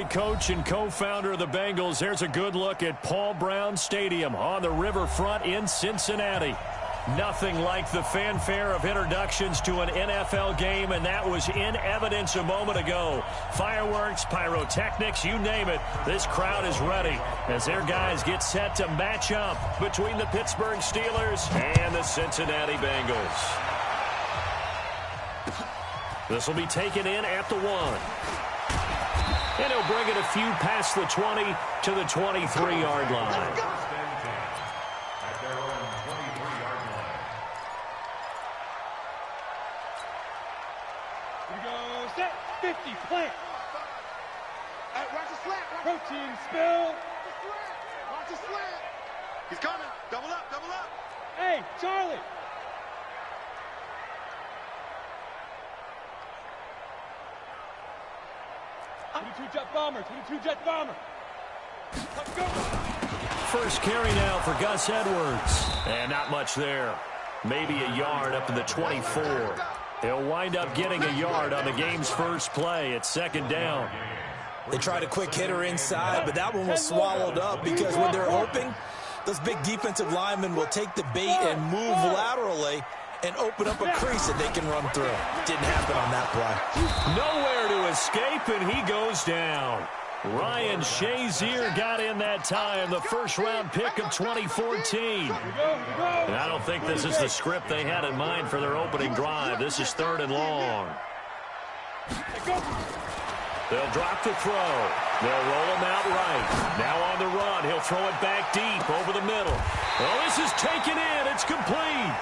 Coach and co-founder of the Bengals, there's a good look at Paul Brown Stadium on the riverfront in Cincinnati. Nothing like the fanfare of introductions to an NFL game, and that was in evidence a moment ago. Fireworks, pyrotechnics, you name it. This crowd is ready as their guys get set to match up between the Pittsburgh Steelers and the Cincinnati Bengals. This will be taken in at the 1. And he'll bring it a few past the 20 to the 23-yard line. Here we go, set, 50, plant. Watch the slant. Protein spill. Watch the slant. He's coming. Double up, double up. Hey, Charlie. Two jet bomber. Let's go. First carry now for Gus Edwards. And not much there. Maybe a yard up to the 24. He'll wind up getting a yard on the game's first play. It's second down. They tried a quick hitter inside, but that one was swallowed up because when they're hoping, those big defensive linemen will take the bait and move laterally and open up a crease that they can run through. Didn't happen on that play. Nowhere to escape, and he goes down. Ryan Shazier got in that time, the first-round pick of 2014. And I don't think this is the script they had in mind for their opening drive. This is 3rd and long. They'll drop the throw. They'll roll him out right. Now on the run. He'll throw it back deep over the middle. Well, this is taken in. It's complete.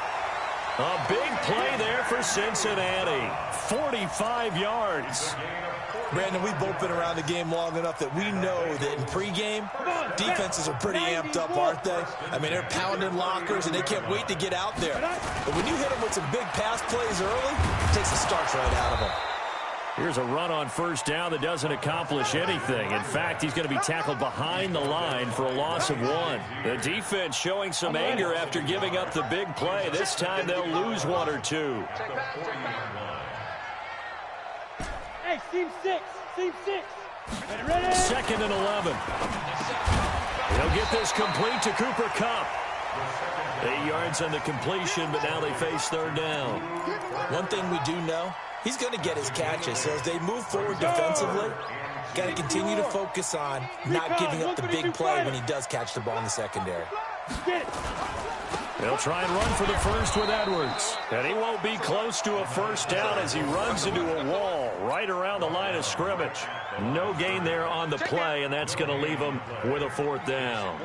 A big play there for Cincinnati. 45 yards. Brandon, we've both been around the game long enough that we know that in pregame, defenses are pretty amped up, aren't they? I mean, they're pounding lockers, and they can't wait to get out there. But when you hit them with some big pass plays early, it takes the starch right out of them. Here's a run on first down that doesn't accomplish anything. In fact, he's going to be tackled behind the line for a loss of 1. The defense showing some anger after giving up the big play. This time they'll lose 1 or 2. Hey, seam 6. Ready. 2nd and 11. He'll get this complete to Cooper Kupp. 8 yards on the completion, but now they face 3rd down. One thing we do know, he's going to get his catches. So as they move forward defensively, got to continue to focus on not giving up the big play when he does catch the ball in the secondary. They'll try and run for the first with Edwards. And he won't be close to a first down as he runs into a wall right around the line of scrimmage. No gain there on the play, and that's going to leave him with a 4th down.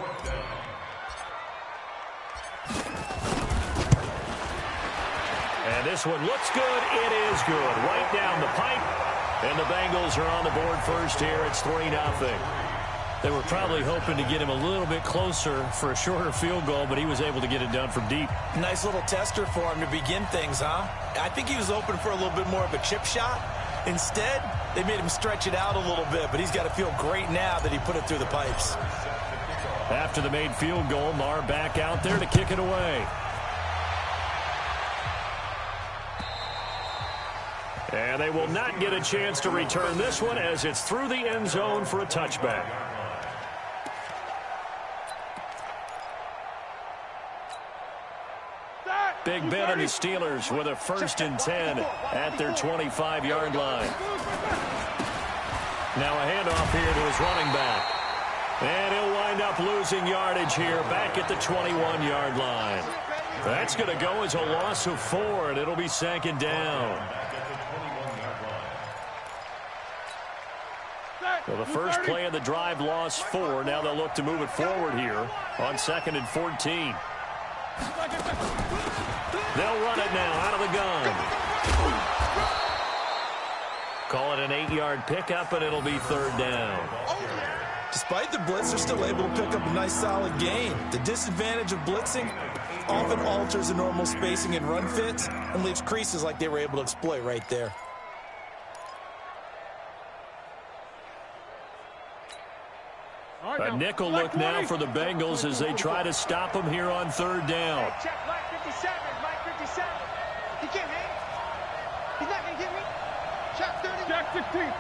And this one looks good. It is good. Right down the pipe. And the Bengals are on the board first here. It's 3-0. They were probably hoping to get him a little bit closer for a shorter field goal, but he was able to get it done from deep. Nice little tester for him to begin things, huh? I think he was open for a little bit more of a chip shot. Instead, they made him stretch it out a little bit, but he's got to feel great now that he put it through the pipes. After the made field goal, Marr back out there to kick it away. And they will not get a chance to return this one as it's through the end zone for a touchback. Big Ben and the Steelers with a 1st and 10 at their 25-yard line. Now a handoff here to his running back. And he'll wind up losing yardage here back at the 21-yard line. That's going to go as a loss of 4, and it'll be 2nd down. Well, the first play of the drive lost 4. Now they'll look to move it forward here on 2nd and 14. They'll run it now out of the gun. Call it an 8-yard pickup, and it'll be 3rd down. Despite the blitz, they're still able to pick up a nice solid gain. The disadvantage of blitzing often alters the normal spacing and run fits and leaves creases like they were able to exploit right there. A nickel look now for the Bengals as they try to stop him here on 3rd down. Check Mike 57. Mike 57. He can't hang. He's not going to get me. Check 30. Jack 16.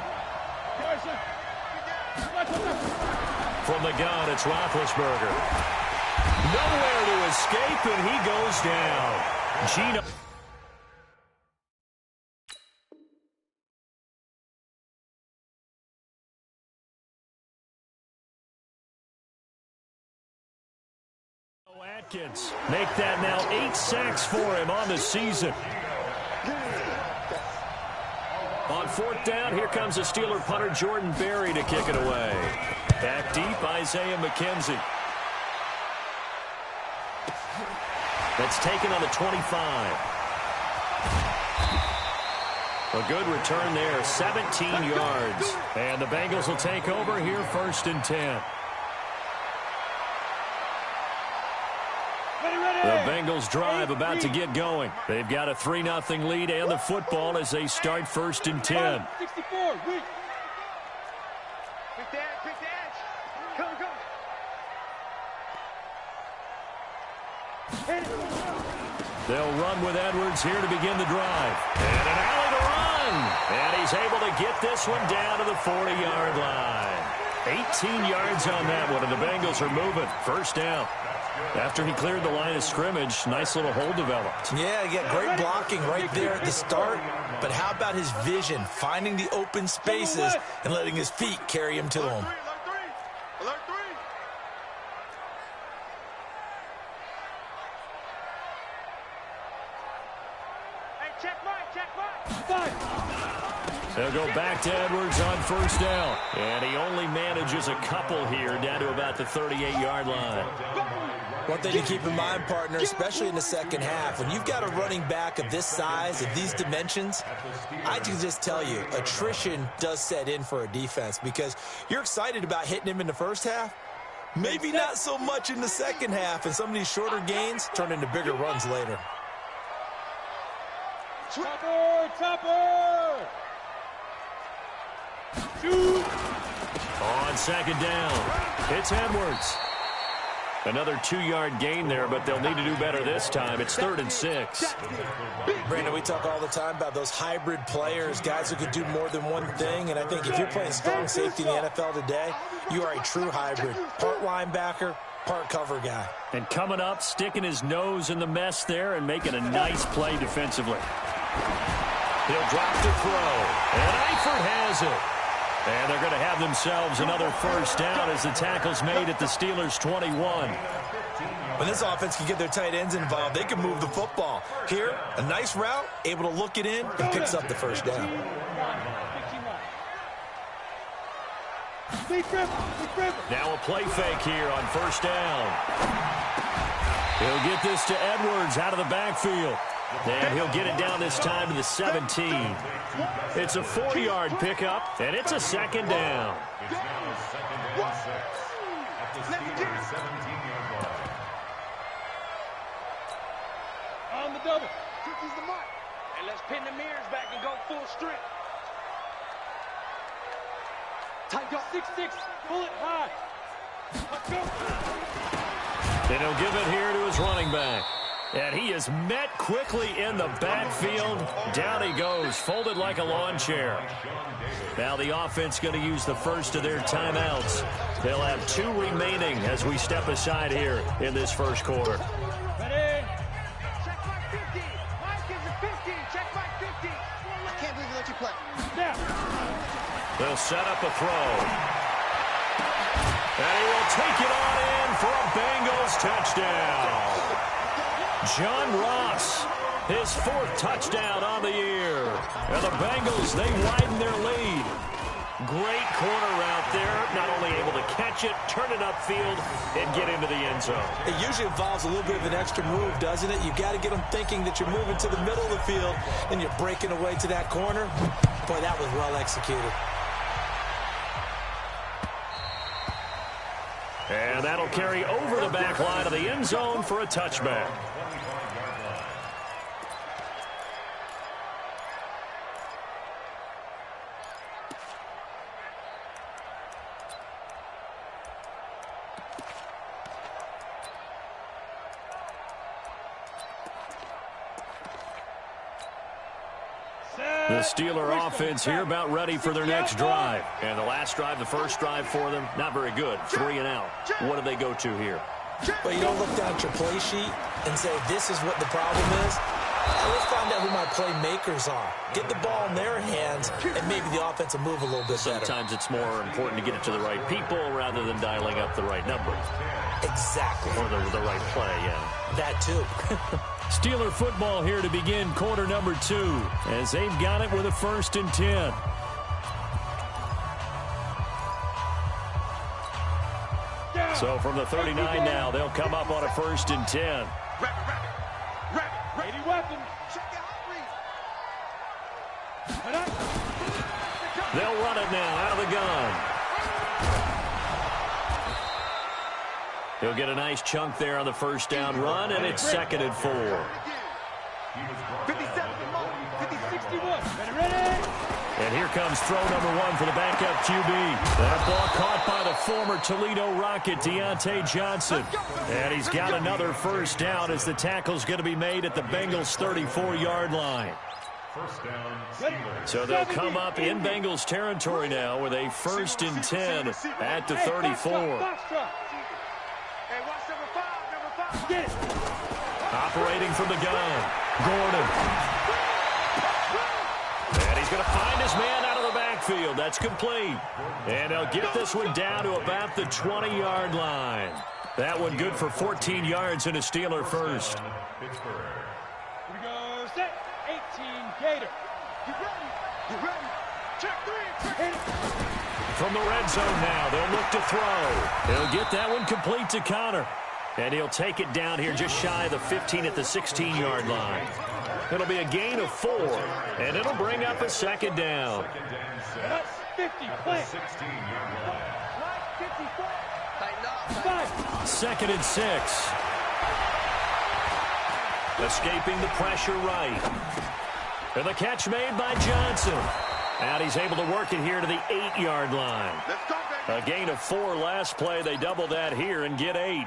Carson. From the gun, it's Roethlisberger. Nowhere to escape, and he goes down. Gino. Atkins make that now 8 sacks for him on the season. On 4th down, here comes the Steeler punter Jordan Berry to kick it away. Back deep, Isaiah McKenzie. That's taken on the 25. A good return there, 17 yards. And the Bengals will take over here 1st and 10. The Bengals drive about to get going. They've got a 3-0 lead and the football as they start 1st and 10. 64, weak. Pick the edge. Come. They'll run with Edwards here to begin the drive. And an alley to run. And he's able to get this one down to the 40-yard line. 18 yards on that one, and the Bengals are moving. 1st down. After he cleared the line of scrimmage, nice little hole developed. Yeah, great blocking right there at the start. But how about his vision, finding the open spaces and letting his feet carry him to them? Alert 3. Hey, check right. They'll go back to Edwards on 1st down. And he only manages a couple here down to about the 38-yard line. One thing to keep in mind, partner, especially in the second half, when you've got a running back of this size, of these dimensions, I can just tell you, attrition does set in for a defense because you're excited about hitting him in the first half. Maybe not so much in the second half, and some of these shorter gains turn into bigger runs later. Topper! Shoot! On 2nd down, it's Edwards. Another 2-yard gain there, but they'll need to do better this time. It's 3rd and 6. Brandon, we talk all the time about those hybrid players, guys who can do more than one thing, and I think if you're playing strong safety in the NFL today, you are a true hybrid. Part linebacker, part cover guy. And coming up, sticking his nose in the mess there and making a nice play defensively. He'll drop to throw, and Eifert has it. And they're going to have themselves another 1st down as the tackle's made at the Steelers' 21. When this offense can get their tight ends involved, they can move the football. Here, a nice route, able to look it in, and picks up the 1st down. Now a play fake here on 1st down. He'll get this to Edwards out of the backfield. And he'll get it down this time to the 17. It's a 40-yard pickup, and it's a 2nd down. On the double. Cookies the mark. And let's pin the mirrors back and go full strength. Tight up. 6-6. Pull it high. Let's go. And he'll give it here to his running back. And he is met quickly in the backfield. Down he goes, folded like a lawn chair. Now the offense going to use the first of their timeouts. They'll have 2 remaining as we step aside here in this 1st quarter. Ready? Check my 50. Mike is a 50. Check my 50. I can't believe they let you play. Snap. They'll set up a throw. And he will take it on in for a Bengals touchdown. John Ross, his 4th touchdown on the year. And the Bengals, they widen their lead. Great corner route there. Not only able to catch it, turn it upfield, and get into the end zone. It usually involves a little bit of an extra move, doesn't it? You've got to get them thinking that you're moving to the middle of the field and you're breaking away to that corner. Boy, that was well executed. And that'll carry over the back line of the end zone for a touchback. The Steeler offense here about ready for their next drive. And the last drive, the first drive for them, not very good. 3 and out. What do they go to here? But you don't look down at your play sheet and say, this is what the problem is. Let's find out who my playmakers are. Get the ball in their hands, and maybe the offense will move a little bit better. Sometimes it's more important to get it to the right people rather than dialing up the right number. Exactly. Or the right play, yeah. That too. Steeler football here to begin quarter number 2 as they've got it with a 1st and 10. So from the 39 now, they'll come up on a 1st and 10. Ready weapon. They'll run it now out of the gun. He'll get a nice chunk there on the first down run, and it's 2nd and 4. 57, 61. Ready. And here comes throw number 1 for the backup QB. That ball caught by the former Toledo Rocket, Deontay Johnson. And he's got another first down as the tackle's going to be made at the Bengals' 34-yard line. So they'll come up in Bengals territory now with a 1st and 10 at the 34. Operating from the gun, Gordon. And he's going to find his man out of the backfield. That's complete. And they'll get this one down to about the 20-yard line. That one good for 14 yards and a Steeler first. Here we go, set. 18, Gator. Get ready. Get ready. Check 3. From the red zone now, they'll look to throw. He'll get that one complete to Connor. And he'll take it down here just shy of the 15 at the 16-yard line. It'll be a gain of 4, and it'll bring up a 2nd down. That's 50, play. 2nd and 6. Escaping the pressure right. And the catch made by Johnson. And he's able to work it here to the 8-yard line. A gain of 4 last play. They double that here and get 8.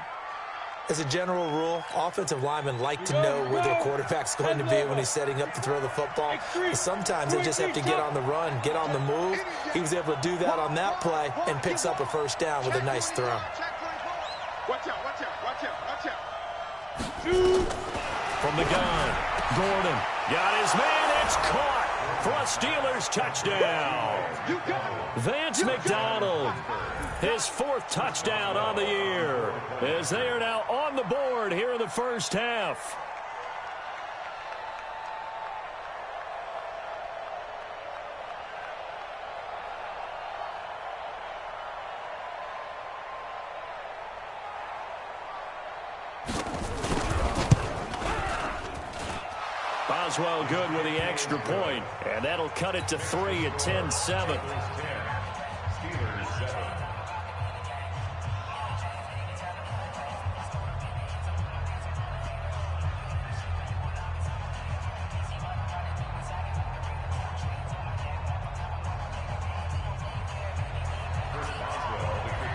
As a general rule, offensive linemen like to know where their quarterback's going to be when he's setting up to throw the football. But sometimes they just have to get on the run, get on the move. He was able to do that on that play and picks up a first down with a nice throw. Watch out, watch out, watch out, watch out. From the gun, Gordon got his man. It's caught for a Steelers touchdown. Vance McDonald, his 4th touchdown on the year, as they are now on the board here in the first half. Boswell good with the extra point, and that'll cut it to 3 at 10-7.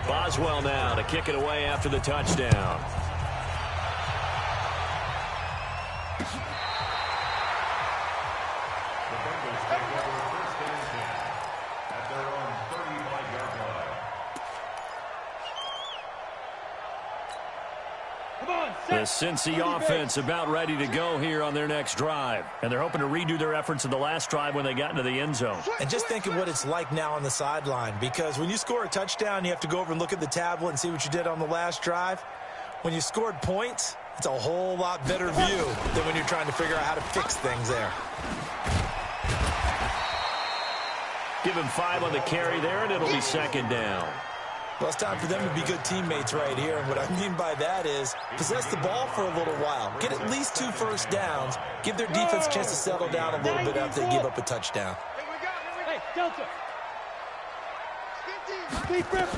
Boswell now to kick it away after the touchdown. The Cincy offense about ready to go here on their next drive. And they're hoping to redo their efforts in the last drive when they got into the end zone. And just think of what it's like now on the sideline, because when you score a touchdown, you have to go over and look at the tablet and see what you did on the last drive. When you scored points, it's a whole lot better view than when you're trying to figure out how to fix things there. Give him 5 on the carry there, and it'll be 2nd down. Well, it's time for them to be good teammates right here. And what I mean by that is possess the ball for a little while. Get at least 2 first downs. Give their defense a chance to settle down a little bit after they give up a touchdown. Hey, Delta.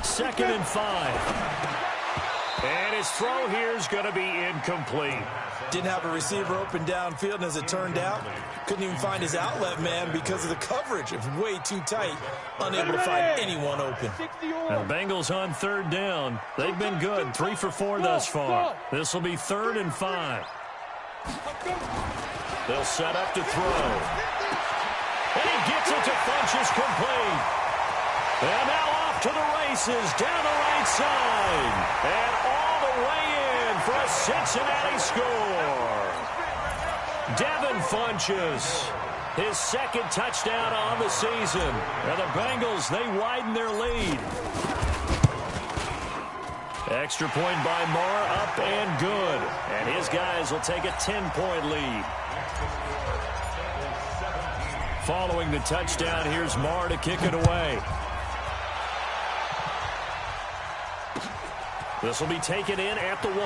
2nd and 5. And his throw here is going to be incomplete. Didn't have a receiver open downfield, and as it turned out, couldn't even find his outlet man because of the coverage. It was way too tight, unable to find anyone open. And the Bengals on 3rd down. They've been good, 3 for 4 thus far. This will be 3rd and 5. They'll set up to throw. And he gets it to Funchess complete. And now off to the races down the right side. And all the way in for a Cincinnati score. Devin Funchess, his second touchdown on the season. And the Bengals, they widen their lead. Extra point by Marr, up and good. And his guys will take a 10-point lead. Following the touchdown, here's Marr to kick it away. This will be taken in at the 1.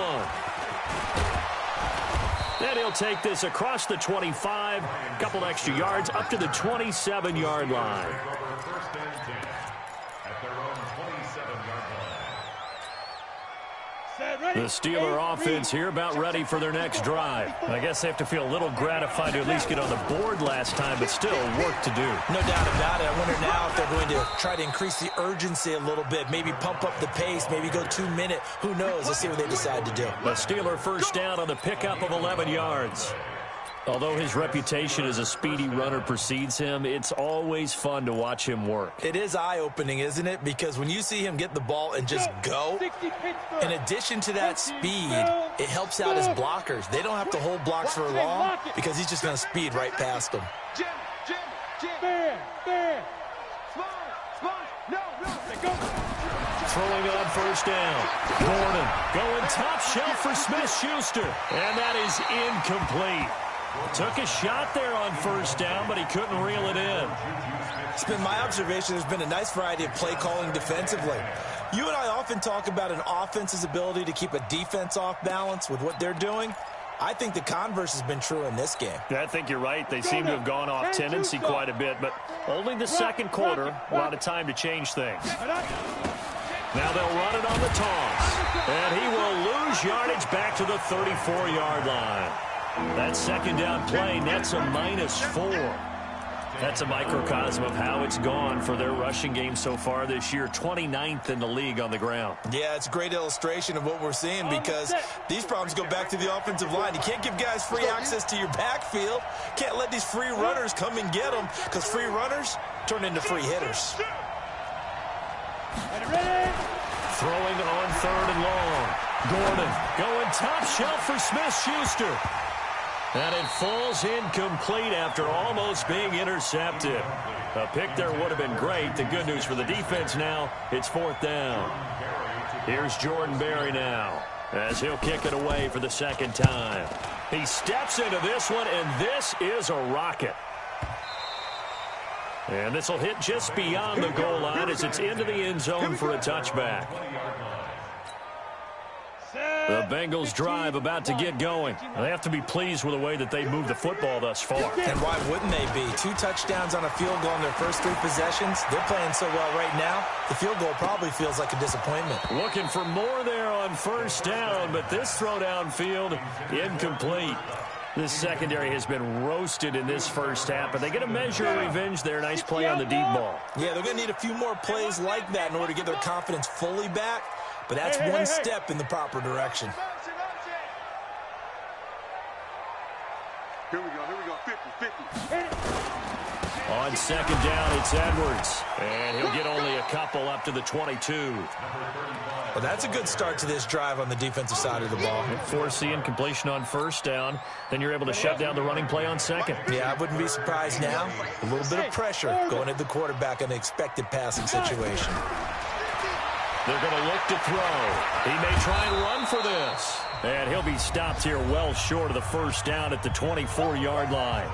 Then he'll take this across the 25, a couple extra yards up to the 27-yard line. The Steeler offense here about ready for their next drive. I guess they have to feel a little gratified to at least get on the board last time, but still work to do. No doubt about it. I wonder now if they're going to try to increase the urgency a little bit, maybe pump up the pace, maybe go 2-minute. Who knows? Let's see what they decide to do. The Steeler first down on the pickup of 11 yards. Although his reputation as a speedy runner precedes him, it's always fun to watch him work. It is eye-opening, isn't it? Because when you see him get the ball and just go, in addition to that speed, it helps out his blockers. They don't have to hold blocks for long because he's just going to speed right past them. Throwing on first down. Gordon going top shelf for Smith-Schuster. And that is incomplete. Took a shot there on first down, but he couldn't reel it in. It's been my observation there's been a nice variety of play calling defensively. You and I often talk about an offense's ability to keep a defense off balance with what they're doing. I think the converse has been true in this game. Yeah, I think you're right. They seem to have gone off tendency quite a bit, but only the second quarter, a lot of time to change things. Now they'll run it on the toss, and he will lose yardage back to the 34-yard line. That second down play nets a -4. That's a microcosm of how it's gone for their rushing game so far this year. 29th in the league on the ground. Yeah, it's a great illustration of what we're seeing because these problems go back to the offensive line. You can't give guys free access to your backfield. Can't let these free runners come and get them because free runners turn into free hitters. Throwing on third and long. Gordon going top shelf for Smith-Schuster. And it falls incomplete after almost being intercepted. A pick there would have been great. The good news for the defense now, it's fourth down. Here's Jordan Berry now as he'll kick it away for the second time. He steps into this one, and this is a rocket. And this will hit just beyond the goal line as it's into the end zone for a touchback. The Bengals drive about to get going. They have to be pleased with the way that they moved the football thus far. And why wouldn't they be? 2 touchdowns on a field goal in their first 3 possessions. They're playing so well right now, the field goal probably feels like a disappointment. Looking for more there on first down, but this throw downfield incomplete. This secondary has been roasted in this first half, but they get a measure of revenge there. Nice play on the deep ball. Yeah, they're going to need a few more plays like that in order to get their confidence fully back. But that's one step in the proper direction. Here we go, 50-50. On second down, it's Edwards. And he'll get only a couple up to the 22. Well, that's a good start to this drive on the defensive side of the ball. Force the incompletion on first down. Then you're able to shut down the running play on second. Yeah, I wouldn't be surprised now. A little bit of pressure going at the quarterback in an expected passing situation. They're going to look to throw. He may try and run for this. And he'll be stopped here well short of the first down at the 24-yard line.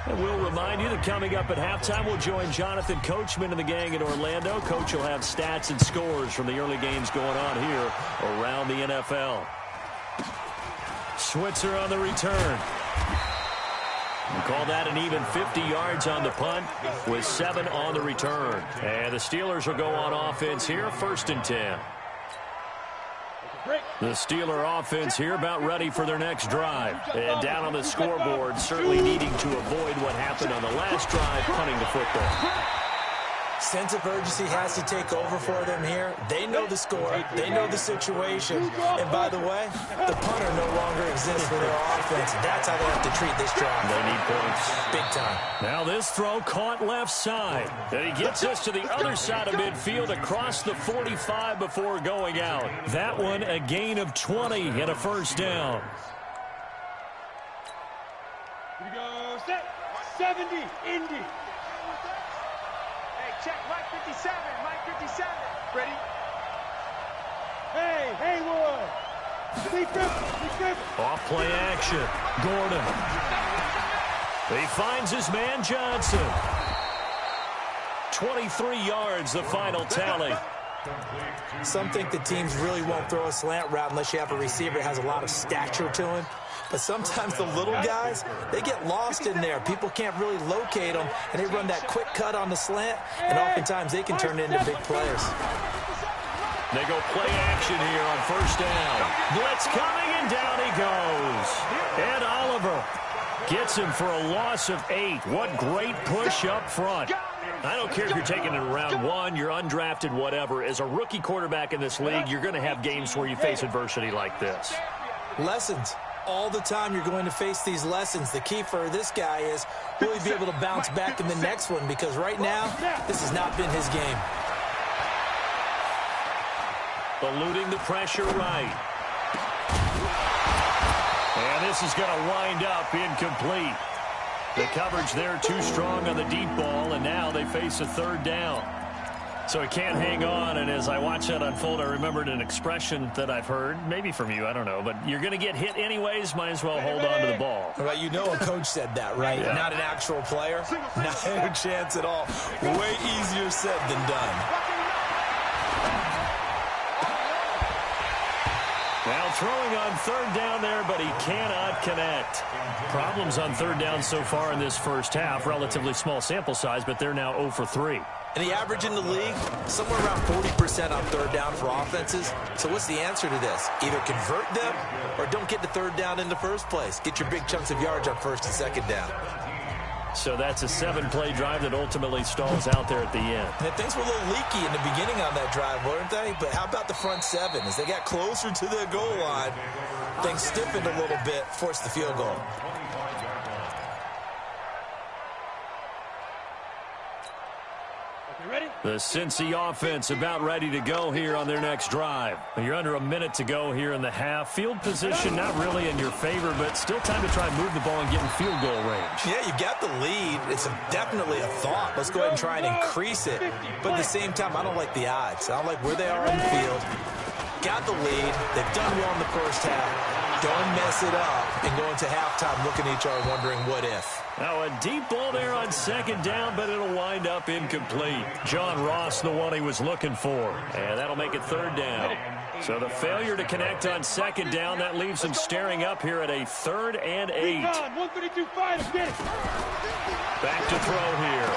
And we'll remind you that coming up at halftime, we'll join Jonathan Coachman and the gang in Orlando. Coach will have stats and scores from the early games going on here around the NFL. Switzer on the return. We call that an even 50 yards on the punt with 7 on the return. And the Steelers will go on offense here, 1st and 10. The Steeler offense here about ready for their next drive. And down on the scoreboard, certainly needing to avoid what happened on the last drive, punting the football. Sense of urgency has to take over for them here. They know the score. They know the situation. And by the way, the punter no longer exists for their offense. That's how they have to treat this drive. They need points. Big time. Now this throw caught left side. And he gets us to the other side of midfield across the 45 before going out. That one a gain of 20 and a first down. Here we go. Set. 70. Indy. Check, Mike 57, Mike 57. Ready? Hey, Haywood. Be careful. Off play action. Gordon. He finds his man Johnson. 23 yards, the final tally. Some think the teams really won't throw a slant route unless you have a receiver that has a lot of stature to him. But sometimes the little guys, they get lost in there. People can't really locate them, and they run that quick cut on the slant, and oftentimes they can turn it into big plays. They go play action here on first down. Blitz coming, and down he goes. Ed Oliver gets him for a loss of 8. What great push up front. I don't care if you're taking it in round 1, you're undrafted, whatever. As a rookie quarterback in this league, you're going to have games where you face adversity like this. Lessons. All the time you're going to face these lessons. The key for this guy is will he be able to bounce back in the next one, because right now, this has not been his game. Eluding the pressure right. And this is going to wind up incomplete. The coverage there too strong on the deep ball, and now they face a third down. So he can't hang on, and as I watch that unfold, I remembered an expression that I've heard, maybe from you, I don't know, but you're going to get hit anyways, might as well hold on to the ball. Well, you know a coach said that, right? Yeah. Not an actual player. Not a chance at all. Way easier said than done. Now throwing on third down there, but he cannot connect. Problems on third down so far in this first half. Relatively small sample size, but they're now 0 for 3. And the average in the league, somewhere around 40% on third down for offenses. So what's the answer to this? Either convert them or don't get to third down in the first place. Get your big chunks of yards on first and second down. So that's a 7-play drive that ultimately stalls out there at the end. And things were a little leaky in the beginning on that drive, weren't they? But how about the front 7? As they got closer to the goal line, things stiffened a little bit, forced the field goal. The Cincy offense about ready to go here on their next drive. You're under a minute to go here in the half. Field position not really in your favor, but still time to try and move the ball and get in field goal range. Yeah, you got the lead. It's definitely a thought. Let's go ahead and try and increase it. But at the same time, I don't like the odds. I don't like where they are on the field. Got the lead. They've done well in the first half. Don't mess it up and go into halftime looking at each other wondering what if. Now a deep ball there on second down, but it'll wind up incomplete. John Ross, the one he was looking for. And that'll make it third down. So the failure to connect on second down, that leaves him staring up here at a 3rd and 8. Back to throw here.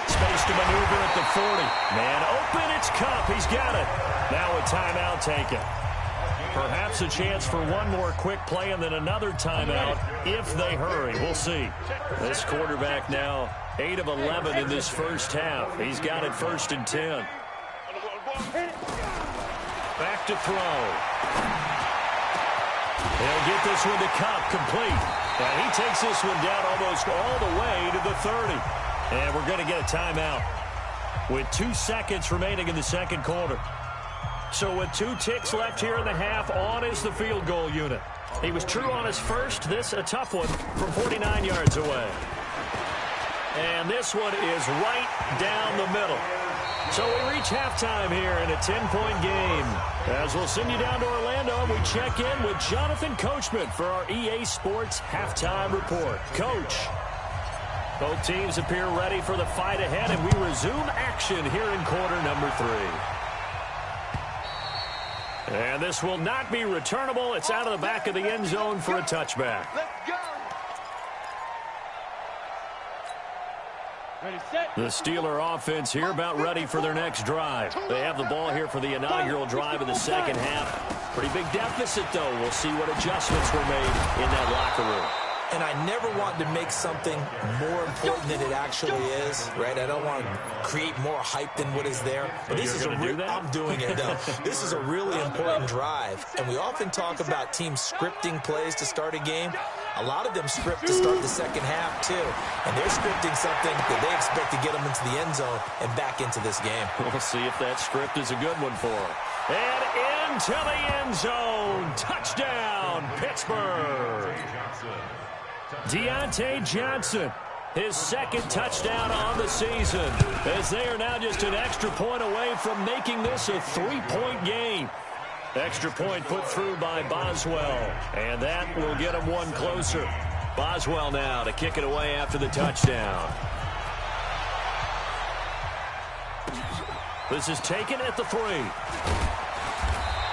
Space to maneuver at the 40. Man open, it's Cup. He's got it. Now a timeout taken. Perhaps a chance for one more quick play and then another timeout if they hurry. We'll see. This quarterback now 8 of 11 in this first half. He's got it 1st and 10. Back to throw. He'll get this one to Cup, complete. And he takes this one down almost all the way to the 30. And we're going to get a timeout with 2 seconds remaining in the second quarter. So with 2 ticks left here in the half, on is the field goal unit. He was true on his first. This a tough one from 49 yards away. And this one is right down the middle. So we reach halftime here in a 10-point game. As we'll send you down to Orlando, we check in with Jonathan Coachman for our EA Sports Halftime Report. Coach, both teams appear ready for the fight ahead, and we resume action here in quarter number 3. And this will not be returnable. It's out of the back of the end zone for a touchback. Let's go. The Steeler offense here about ready for their next drive. They have the ball here for the inaugural drive of the second half. Pretty big deficit, though. We'll see what adjustments were made in that locker room. and I never want to make something more important than it actually is, right? I don't want to create more hype than what is there. But this is I'm doing it, though. This is a really important drive, and we often talk about teams scripting plays to start a game. A lot of them script to start the second half, too. And they're scripting something that they expect to get them into the end zone and back into this game. We'll see if that script is a good one for them. And into the end zone. Touchdown, Pittsburgh. Deontay Johnson, his second touchdown on the season, as they are now just an extra point away from making this a 3-point game. Extra point put through by Boswell, and that will get him one closer. Boswell now to kick it away after the touchdown. This is taken at the 3.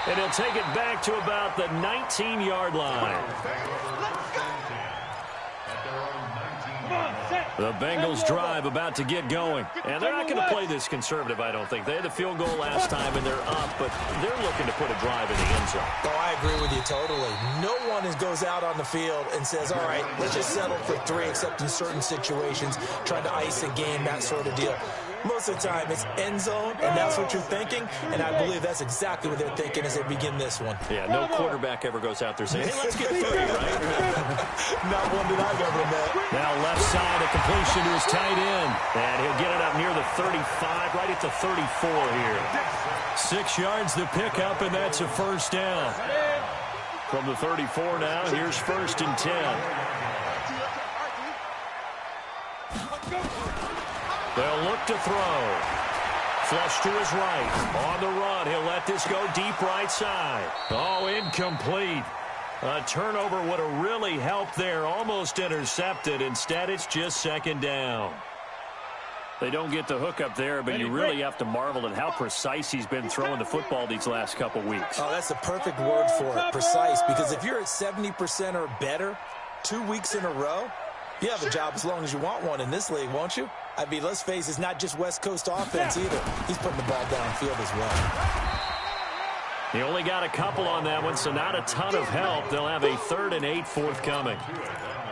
And he'll take it back to about the 19-yard line. The Bengals drive about to get going. And they're not going to play this conservative, I don't think. They had the field goal last time, and they're up, but they're looking to put a drive in the end zone. Oh, I agree with you totally. No one goes out on the field and says, all right, let's just settle for 3, except in certain situations, trying to ice a game, that sort of deal. Most of the time, it's end zone, and that's what you're thinking, and I believe that's exactly what they're thinking as they begin this one. Yeah, no quarterback ever goes out there saying, hey, let's get 3, right? Not one that I've ever met. Now left side, a completion to his tight end, and he'll get it up near the 35, right at the 34 here. 6 yards to pick up, and that's a first down. From the 34 now, here's 1st and 10. They'll look to throw. Flush to his right. On the run, he'll let this go deep right side. Oh, incomplete. A turnover would have really helped there. Almost intercepted. Instead, it's just 2nd down. They don't get the hook up there, but you really have to marvel at how precise he's been throwing the football these last couple weeks. Oh, that's the perfect word for it, precise, because if you're at 70% or better 2 weeks in a row, you have a job as long as you want one in this league, won't you? I mean, let's face it, it's not just West Coast offense either. He's putting the ball downfield as well. He only got a couple on that one, so not a ton of help. They'll have a 3rd and 8 forthcoming.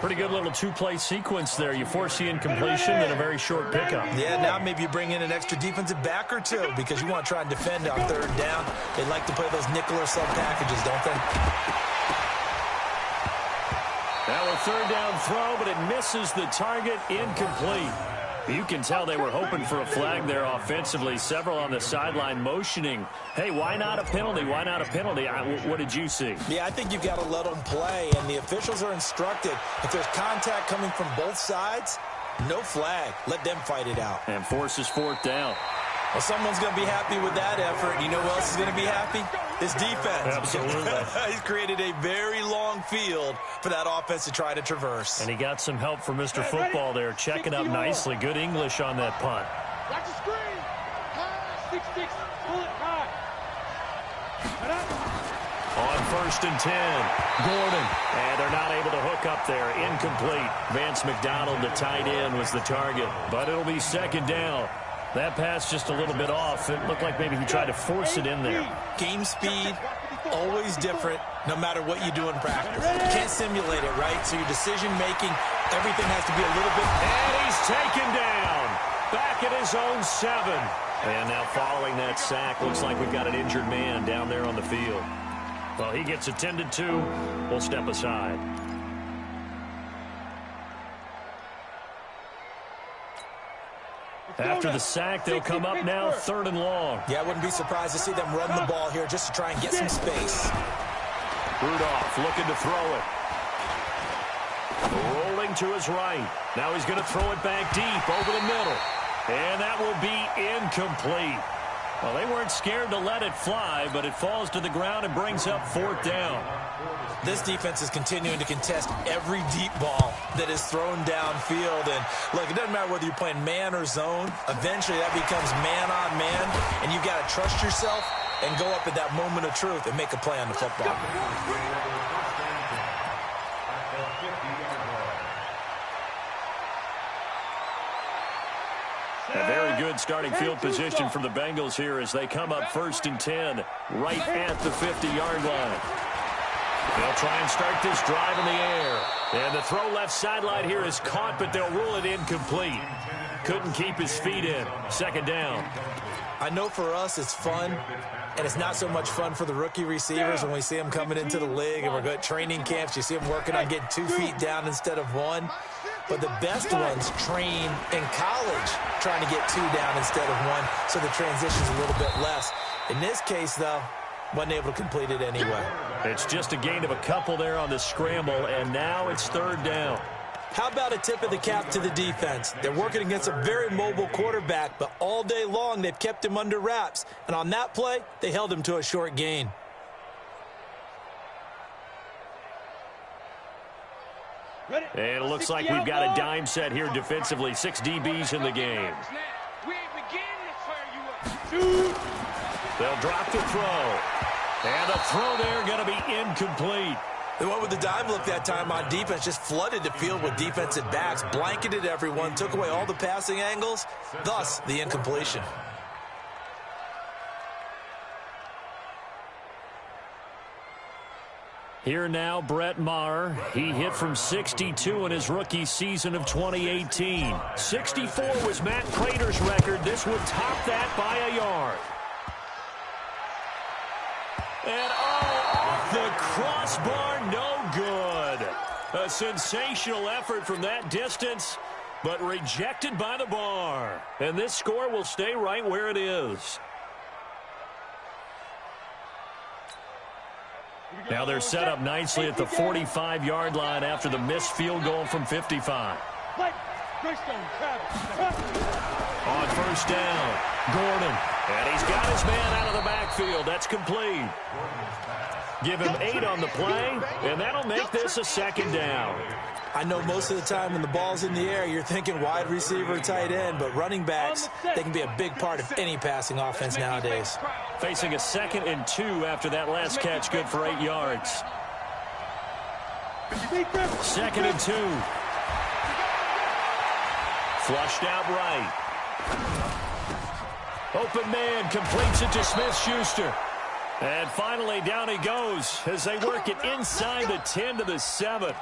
Pretty good little 2-play sequence there. You force the incompletion and a very short pickup. Yeah, now maybe you bring in an extra defensive back or 2 because you want to try and defend on 3rd down. They like to play those nickel or sub packages, don't they? Now a 3rd down throw, but it misses the target, incomplete. You can tell they were hoping for a flag there offensively. Several on the sideline motioning, hey, why not a penalty? Why not a penalty? What did you see? Yeah, I think you've got to let them play, and the officials are instructed. If there's contact coming from both sides, no flag. Let them fight it out. And forces 4th down. Well, someone's going to be happy with that effort. You know who else is going to be happy? His defense. Absolutely. He's created a very long field for that offense to try to traverse. And he got some help from Mr. Football there, checking up nicely. Good English on that punt. Watch the screen. 6-6. Pull it high. On 1st and 10, Gordon. And they're not able to hook up there. Incomplete. Vance McDonald, the tight end, was the target. But it'll be 2nd down. That pass just a little bit off. It looked like maybe he tried to force it in there. Game speed, always different, no matter what you do in practice. You can't simulate it, right? So your decision-making, everything has to be a little bit... And he's taken down. Back at his own 7. And now following that sack, looks like we've got an injured man down there on the field. Well, he gets attended to. We'll step aside. After the sack, they'll come up now 3rd and long. Yeah, I wouldn't be surprised to see them run the ball here just to try and get some space. Rudolph looking to throw it. Rolling to his right. Now he's going to throw it back deep over the middle. And that will be incomplete. Well, they weren't scared to let it fly, but it falls to the ground and brings up 4th down. This defense is continuing to contest every deep ball that is thrown downfield. And, look, it doesn't matter whether you're playing man or zone. Eventually, that becomes man on man, and you've got to trust yourself and go up at that moment of truth and make a play on the football. A very good starting field position for the Bengals here as they come up 1st and 10 right at the 50-yard line. They'll try and start this drive in the air. And the throw left sideline here is caught, but they'll rule it incomplete. Couldn't keep his feet in. Second down. I know for us it's fun, and it's not so much fun for the rookie receivers when we see them coming into the league and we're going to training camps. You see them working on getting 2 feet down instead of 1. But the best ones train in college trying to get 2 down instead of 1, so the transition's a little bit less. In this case, though, wasn't able to complete it anyway. It's just a gain of a couple there on the scramble, and now it's third down. How about a tip of the cap to the defense? They're working against a very mobile quarterback, but all day long they've kept him under wraps. And on that play, they held him to a short gain. And it looks like we've got a dime set here defensively. 6 DBs in the game. They'll drop the throw. And the throw there going to be incomplete. They went with the dime look that time on defense, just flooded the field with defensive backs, blanketed everyone, took away all the passing angles, thus the incompletion. Here now, Brett Maher. He hit from 62 in his rookie season of 2018. 64 was Matt Prater's record. This would top that by a yard. And off the crossbar, no good. A sensational effort from that distance, but rejected by the bar. And this score will stay right where it is. Now they're set up nicely at the 45-yard line after the missed field goal from 55. On first down, Gordon. And he's got his man out of the backfield. That's complete. Give him 8 on the play, and that'll make this a second down. I know most of the time when the ball's in the air, you're thinking wide receiver, tight end, but running backs, they can be a big part of any passing offense nowadays. Facing a 2nd and 2 after that last catch, good for 8 yards. 2nd and 2. Flushed out right. Open man completes it to Smith-Schuster. And finally down he goes as they work it inside the 10 to the 7.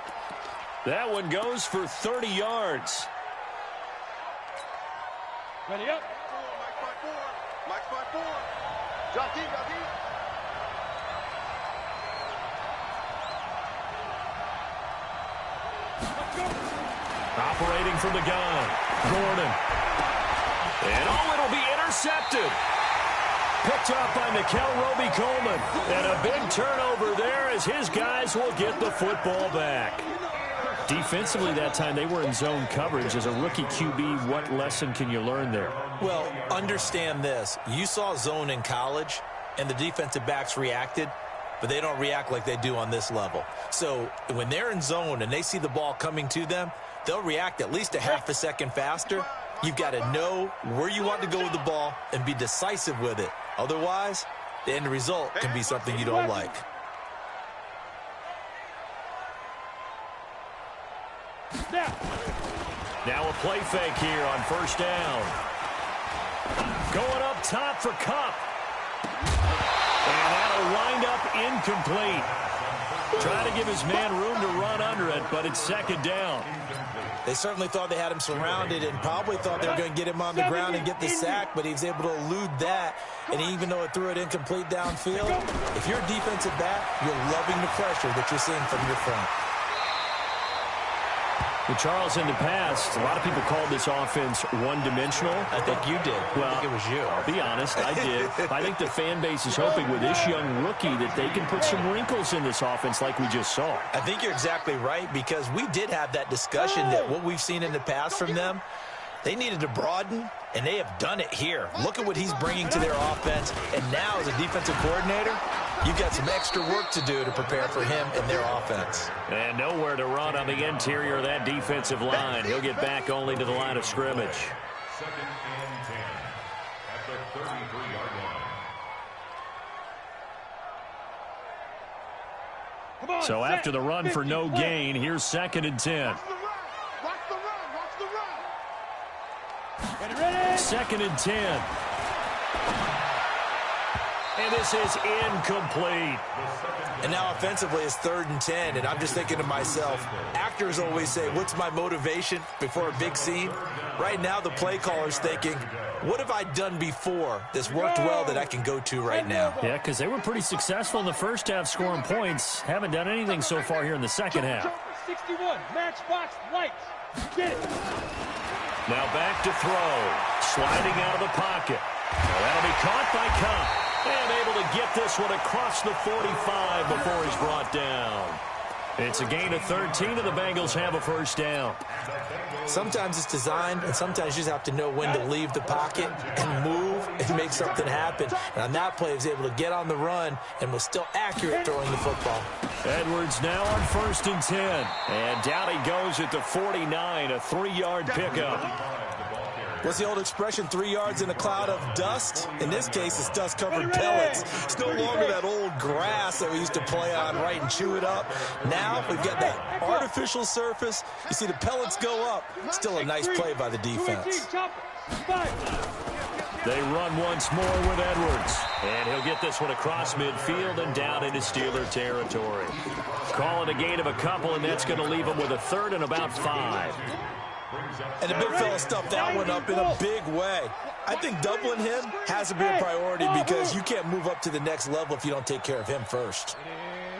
That one goes for 30 yards. Ready up. Max by 4. Drop deep, drop deep. Operating from the gun, Gordon. And it'll be intercepted. Picked up by Nickel Roby-Coleman. And a big turnover there as his guys will get the football back. Defensively that time, they were in zone coverage. As a rookie QB, what lesson can you learn there? Well, understand this. You saw zone in college, and the defensive backs reacted, but they don't react like they do on this level. So when they're in zone and they see the ball coming to them, they'll react at least a half a second faster. You've got to know where you want to go with the ball and be decisive with it. Otherwise, the end result can be something you don't like. Now a play fake here on first down. Going up top for Kupp. And that'll wind up incomplete. Trying to give his man room to run under it, but it's second down. They certainly thought they had him surrounded and probably thought they were going to get him on the ground and get the sack, but he was able to elude that. And even though it threw it incomplete downfield, if you're a defensive back, you're loving the pressure that you're seeing from your front. Well, Charles, in the past, a lot of people called this offense one-dimensional. I think you did. Well, I think it was you. I'll be honest, I did. I think the fan base is hoping with this young rookie that they can put some wrinkles in this offense like we just saw. I think you're exactly right, because we did have that discussion that what we've seen in the past from them, they needed to broaden, and they have done it here. Look at what he's bringing to their offense, and now as a defensive coordinator, you've got some extra work to do to prepare for him and their offense. And nowhere to run on the interior of that defensive line. He'll get back only to the line of scrimmage. 2nd and 10 at the 33-yard line. So after the run for no gain, here's 2nd and 10. Watch the run. 2nd and 10. And this is incomplete. And now offensively it's 3rd and 10, and I'm just thinking to myself, actors always say, what's my motivation before a big scene? Right now the play caller's thinking, what have I done before that's worked well that I can go to right now? Yeah, because they were pretty successful in the first half scoring points. Haven't done anything so far here in the second half. 61, matchbox lights. Get it. Now back to throw. Sliding out of the pocket. Well, that'll be caught by Cobb. And able to get this one across the 45 before he's brought down. It's a gain of 13, and the Bengals have a first down. Sometimes it's designed, and sometimes you just have to know when to leave the pocket and move and make something happen. And on that play, he was able to get on the run and was still accurate throwing the football. Edwards now on 1st and 10. And down he goes at the 49, a 3-yard pickup. What's the old expression, 3 yards in a cloud of dust? In this case, it's dust-covered pellets. It's no longer that old grass that we used to play on, right, and chew it up. Now we've got that artificial surface. You see the pellets go up. Still a nice play by the defense. They run once more with Edwards. And he'll get this one across midfield and down into Steeler territory. Call it a gain of a couple, and that's going to leave him with a 3rd and about 5. And the big fella stuffed that one up in a big way. I think doubling him has to be a priority because you can't move up to the next level if you don't take care of him first.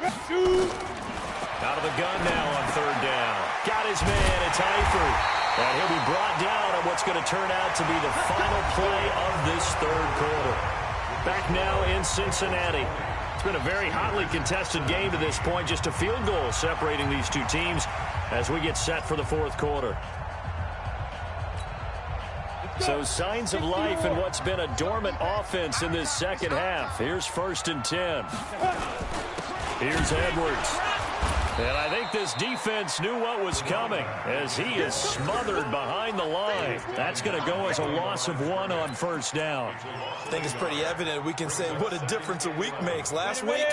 Out of the gun now on 3rd down. Got his man. It's Eifert. And he'll be brought down on what's going to turn out to be the final play of this 3rd quarter. Back now in Cincinnati. It's been a very hotly contested game to this point. Just a field goal separating these two teams as we get set for the 4th quarter. So signs of life in what's been a dormant offense in this second half. Here's 1st and 10. Here's Edwards. And I think this defense knew what was coming as he is smothered behind the line. That's going to go as a loss of 1 on 1st down. I think it's pretty evident. We can say what a difference a week makes. Last week,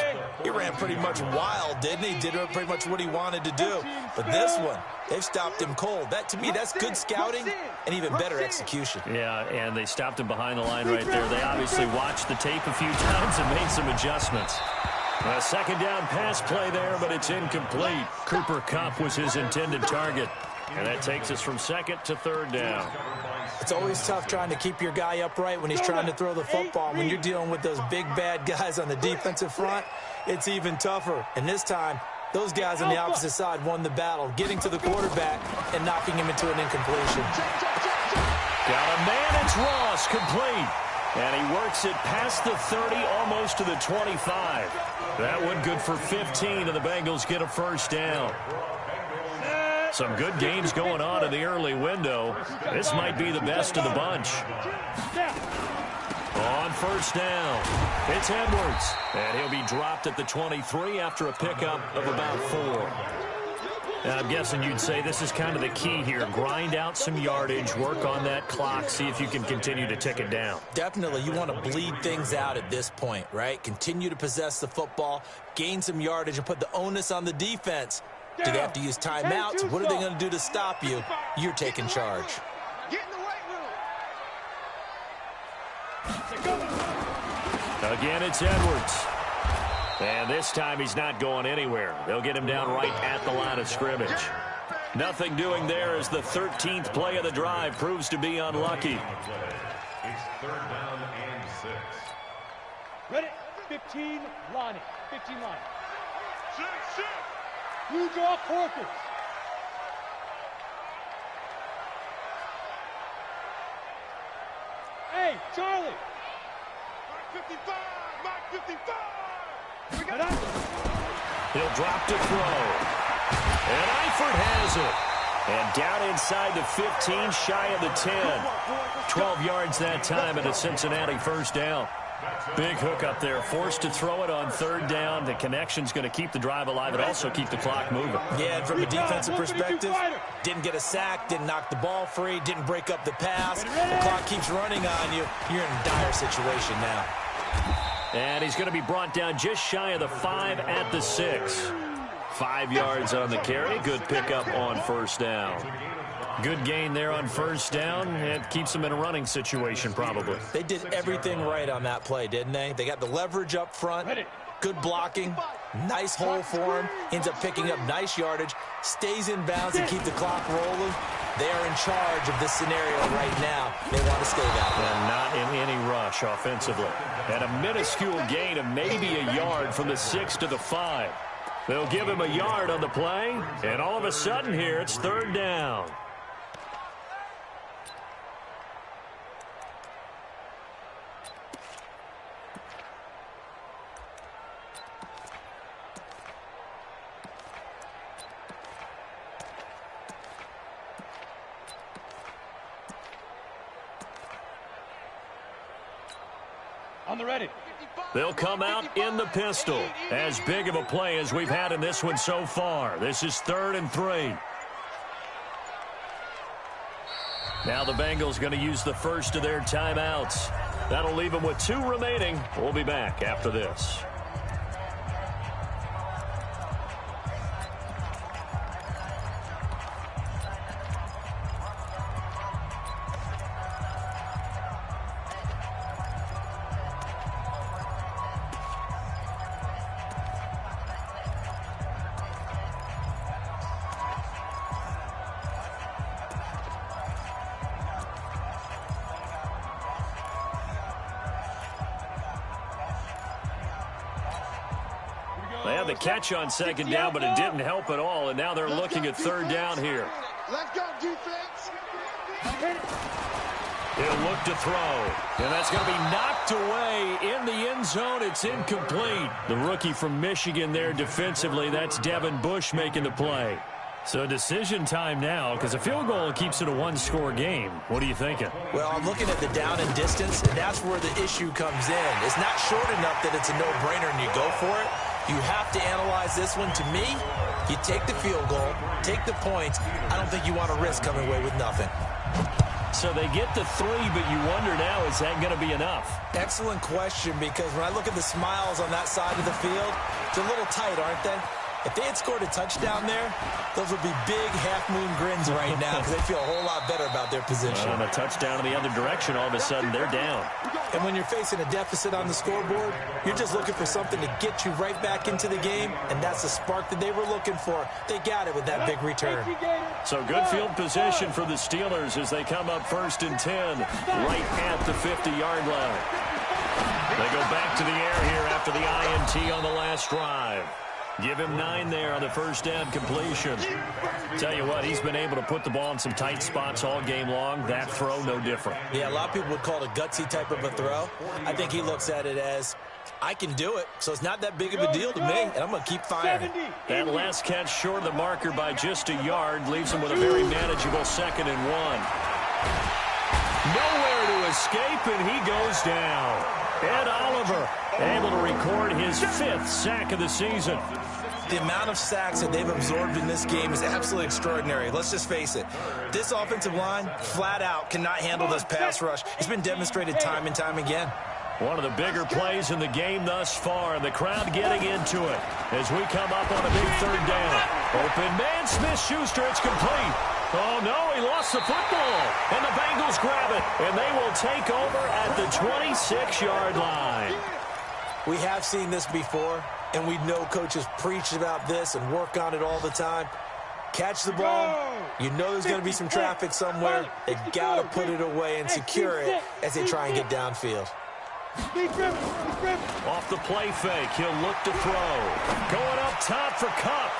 he ran pretty much wild, didn't he? Did pretty much what he wanted to do. But this one, they've stopped him cold. That, to me, that's good scouting and even better execution. Yeah, and they stopped him behind the line right there. They obviously watched the tape a few times and made some adjustments. A 2nd down pass play there, but it's incomplete. Cooper Kupp was his intended target. And that takes us from 2nd to 3rd down. It's always tough trying to keep your guy upright when he's trying to throw the football. When you're dealing with those big, bad guys on the defensive front, it's even tougher. And this time, those guys on the opposite side won the battle, getting to the quarterback and knocking him into an incompletion. Got a man, it's Ross, complete. And he works it past the 30, almost to the 25. That one good for 15, and the Bengals get a first down. Some good games going on in the early window. This might be the best of the bunch. On 1st down, it's Edwards. And he'll be dropped at the 23 after a pickup of about 4. And I'm guessing you'd say this is kind of the key here. Grind out some yardage, work on that clock, see if you can continue to tick it down. Definitely. You want to bleed things out at this point, right? Continue to possess the football, gain some yardage, and put the onus on the defense. Do they have to use timeouts? What are they going to do to stop you? You're taking charge. Get in the weight room. Again, it's Edwards. And this time he's not going anywhere. They'll get him down right at the line of scrimmage. Nothing doing there as the 13th play of the drive proves to be unlucky. It's 3rd down and 6. Ready? 15, Lonnie. 15, Lonnie. You draw Corkers. Hey, Charlie. Mark 55. Mark 55. He'll drop to throw. And Eifert has it. And down inside the 15, shy of the 10. 12 yards that time and a Cincinnati first down. Big hook up there. Forced to throw it on 3rd down. The connection's going to keep the drive alive and also keep the clock moving. Yeah, and from a defensive perspective, didn't get a sack, didn't knock the ball free, didn't break up the pass. The clock keeps running on you. You're in a dire situation now. And he's going to be brought down just shy of the 5 at the 6. 5 yards on the carry. Good pickup on first down. Good gain there on first down. It keeps them in a running situation probably. They did everything right on that play, didn't they? They got the leverage up front. Good blocking. Nice hole for him. Ends up picking up nice yardage. Stays in bounds and keep the clock rolling. They are in charge of this scenario right now. They want to stay that way. And not in any rush offensively. And a minuscule gain of maybe a yard from the 6 to the 5. They'll give him a yard on the play. And all of a sudden here, it's third down. On the ready. They'll come out in the pistol. As big of a play as we've had in this one so far. This is 3rd and 3. Now the Bengals going to use the first of their timeouts. That'll leave them with 2 remaining. We'll be back after this. They had the catch on second down, but it didn't help at all, and now they're looking at third down here. Let's go, defense. He'll look to throw, and that's going to be knocked away in the end zone. It's incomplete. The rookie from Michigan there defensively, that's Devin Bush making the play. So decision time now, because a field goal keeps it a one-score game. What are you thinking? Well, I'm looking at the down and distance, and that's where the issue comes in. It's not short enough that it's a no-brainer and you go for it. You have to analyze this one. To me, you take the field goal, take the points. I don't think you want to risk coming away with nothing. So they get the 3, but you wonder now, is that going to be enough? Excellent question, because when I look at the smiles on that side of the field, they're a little tight, aren't they? If they had scored a touchdown there, those would be big half-moon grins right now because they feel a whole lot better about their position. On a touchdown in the other direction, all of a sudden they're down. And when you're facing a deficit on the scoreboard, you're just looking for something to get you right back into the game, and that's the spark that they were looking for. They got it with that big return. So good field position for the Steelers as they come up 1st and 10, right at the 50-yard line. They go back to the air here after the INT on the last drive. Give him 9 there on the first down completion. Tell you what, he's been able to put the ball in some tight spots all game long. That throw, no different. Yeah, a lot of people would call it a gutsy type of a throw. I think he looks at it as, I can do it, so it's not that big of a deal to me, and I'm going to keep firing. That last catch short of the marker by just a yard leaves him with a very manageable 2nd and 1. Nowhere to escape, and he goes down. Ed Oliver able to record his 5th sack of the season. The amount of sacks that they've absorbed in this game is absolutely extraordinary. Let's just face it. This offensive line, flat out, cannot handle this pass rush. It's been demonstrated time and time again. One of the bigger plays in the game thus far, and the crowd getting into it as we come up on a big 3rd down. Open man, Smith-Schuster, it's complete. Oh, no, he lost the football, and the Bengals grab it, and they will take over at the 26-yard line. We have seen this before, and we know coaches preach about this and work on it all the time. Catch the ball. You know there's going to be some traffic somewhere. They've got to put it away and secure it as they try and get downfield. Off the play fake, he'll look to throw. Going up top for Kupp.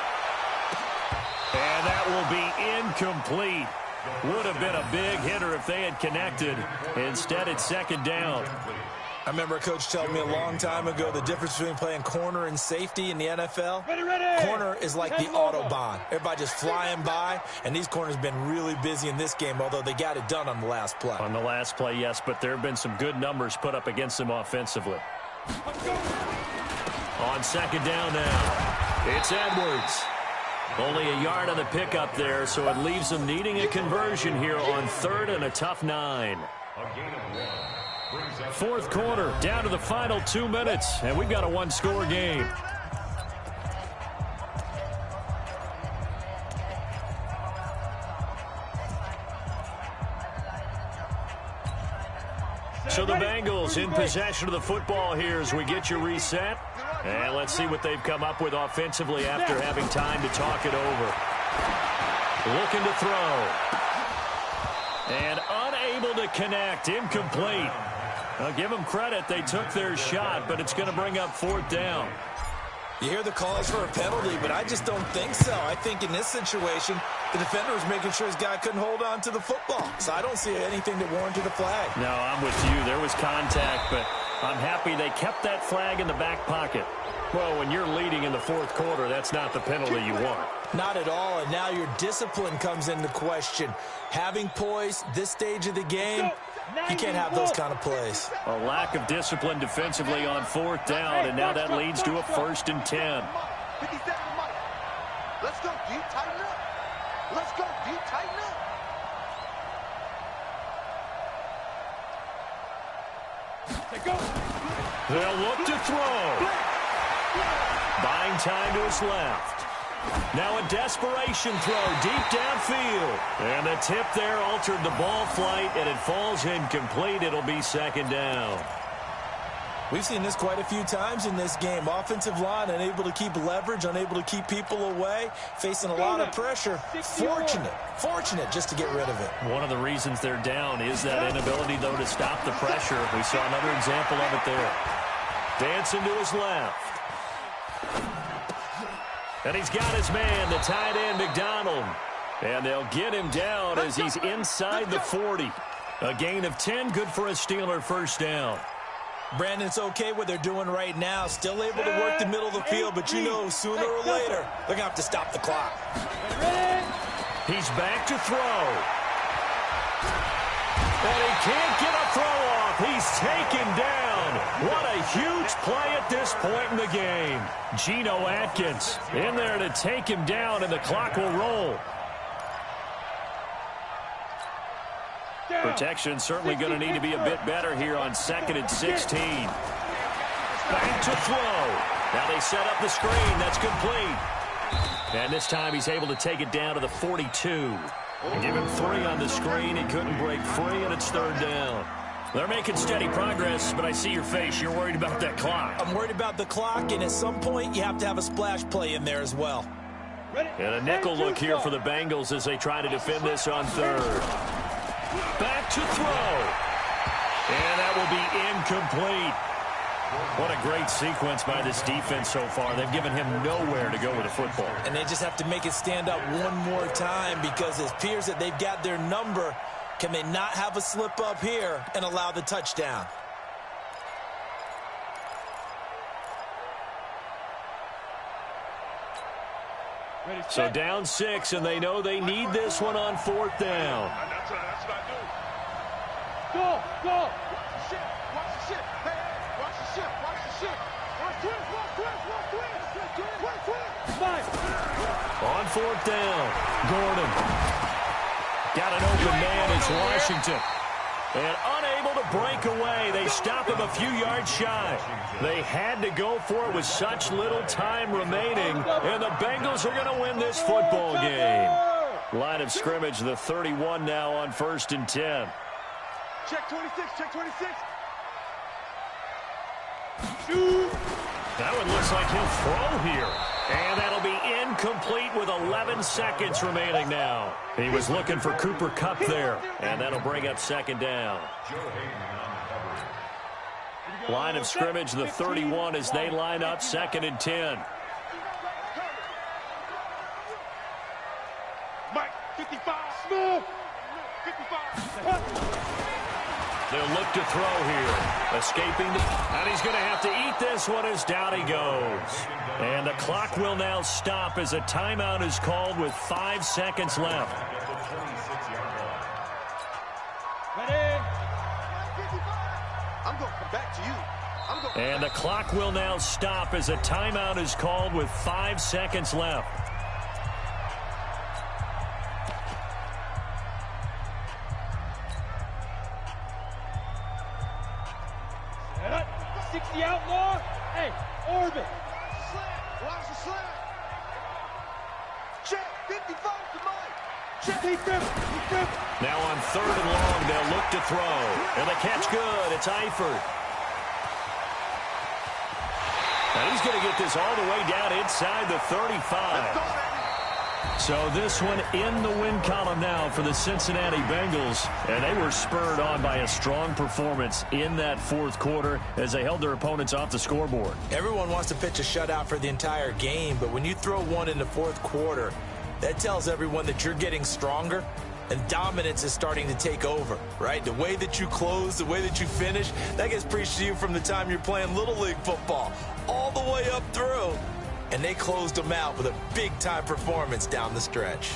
And that will be incomplete. Would have been a big hitter if they had connected. Instead, it's 2nd down. I remember a coach telling me a long time ago the difference between playing corner and safety in the NFL. Corner is like the Autobahn. Everybody just flying by, and these corners have been really busy in this game, although they got it done on the last play. On the last play, yes, but there have been some good numbers put up against them offensively. On 2nd down now, it's Edwards. Only a yard on the pickup there, so it leaves them needing a conversion here on 3rd and a tough 9. 4th quarter, down to the final 2 minutes, and we've got a one-score game. So the Bengals in possession of the football here as we get you reset. And let's see what they've come up with offensively after having time to talk it over. Looking to throw. And unable to connect. Incomplete. I'll give them credit. They took their shot, but it's going to bring up 4th down. You hear the calls for a penalty, but I just don't think so. I think in this situation, the defender was making sure his guy couldn't hold on to the football. So I don't see anything that warranted a flag. No, I'm with you. There was contact, but I'm happy they kept that flag in the back pocket. Well, when you're leading in the 4th quarter, that's not the penalty you want. Not at all, and now your discipline comes into question. Having poise this stage of the game, you can't have those kind of plays. A lack of discipline defensively on 4th down, and now that leads to a 1st and 10. 57 Mike. Let's go, D. Tighten up. Let's go, D. Tighten up. They'll look to throw. Buying time to his left. Now a desperation throw deep downfield. And the tip there altered the ball flight, and it falls incomplete. It'll be 2nd down. We've seen this quite a few times in this game. Offensive line unable to keep leverage, unable to keep people away, facing a lot of pressure. Fortunate just to get rid of it. One of the reasons they're down is that inability, though, to stop the pressure. We saw another example of it there. Dancing to his left. And he's got his man, the tight end, McDonald. And they'll get him down as he's inside the 40. A gain of 10, good for a Steeler 1st down. Brandon, it's okay what they're doing right now. Still able to work the middle of the field, but you know sooner or later they're going to have to stop the clock. He's back to throw. And he can't get a throw off. He's taken down. What a huge play at this point in the game. Geno Atkins in there to take him down, and the clock will roll. Protection certainly going to need to be a bit better here on 2nd and 16. Back to throw. Now they set up the screen. That's complete. And this time he's able to take it down to the 42. Give him 3 on the screen. He couldn't break free, and it's 3rd down. They're making steady progress, but I see your face. You're worried about that clock. I'm worried about the clock, and at some point you have to have a splash play in there as well. And a nickel look here for the Bengals as they try to defend this on 3rd. Back to throw. And that will be incomplete. What a great sequence by this defense so far. They've given him nowhere to go with the football. And they just have to make it stand up one more time because it appears that they've got their number. Can they not have a slip up here and allow the touchdown? So down 6, and they know they need this one on 4th down. That's what I do. Go, go. Watch the ship. Watch the ship. Hey, watch the ship. Watch the ship. Watch twist. Watch twist. Watch twist. Watch twist. Mike. On 4th down, Gordon. Got an open man. It's Washington. And unable to break away. They stop him a few yards shy. They had to go for it with such little time remaining. And the Bengals are going to win this football game. Line of scrimmage, the 31 now on 1st and 10. Check 26. Check 26. That one looks like he'll throw here. And that'll be incomplete with 11 seconds remaining now. He was looking for Cooper Kupp there. And that'll bring up 2nd down. Line of scrimmage, the 31 as they line up 2nd and 10. Mike, 55. Smooth. 55. They'll look to throw here. Escaping. And he's going to have to eat this one as down he goes. And the clock will now stop as a timeout is called with 5 seconds left. Ready? I'm going to come back to you. And the clock will now stop as a timeout is called with 5 seconds left. Outlaw. Hey, orbit. Watch the slant. Check 55 to Mike. Now on 3rd and long, they'll look to throw. And the catch good. It's Eifert. And he's going to get this all the way down inside the 35. So this one in the win column now for the Cincinnati Bengals. And they were spurred on by a strong performance in that 4th quarter as they held their opponents off the scoreboard. Everyone wants to pitch a shutout for the entire game, but when you throw one in the 4th quarter, that tells everyone that you're getting stronger and dominance is starting to take over, right? The way that you close, the way that you finish, that gets preached to you from the time you're playing Little League football all the way up through. And they closed them out with a big-time performance down the stretch.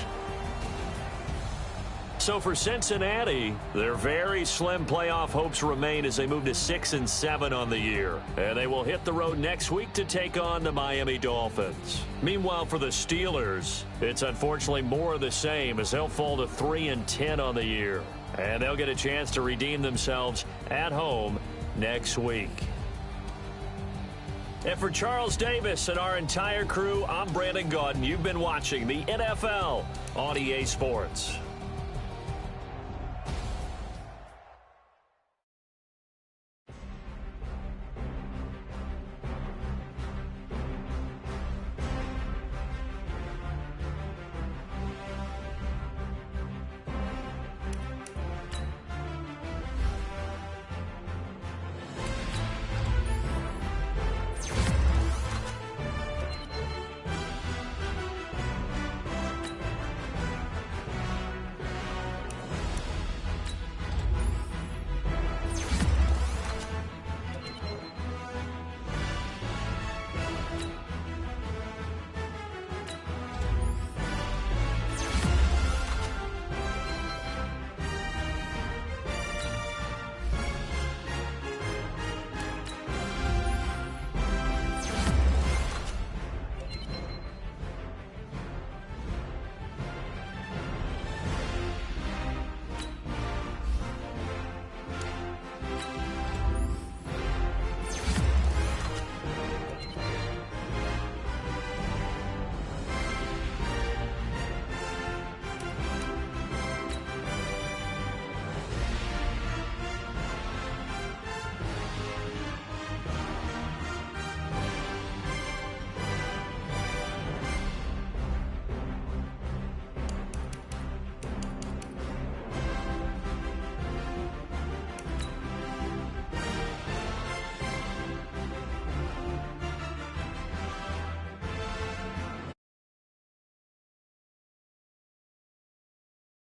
So for Cincinnati, their very slim playoff hopes remain as they move to 6-7 on the year. And they will hit the road next week to take on the Miami Dolphins. Meanwhile, for the Steelers, it's unfortunately more of the same as they'll fall to 3-10 on the year. And they'll get a chance to redeem themselves at home next week. And for Charles Davis and our entire crew, I'm Brandon Gaudin. You've been watching the NFL on EA Sports.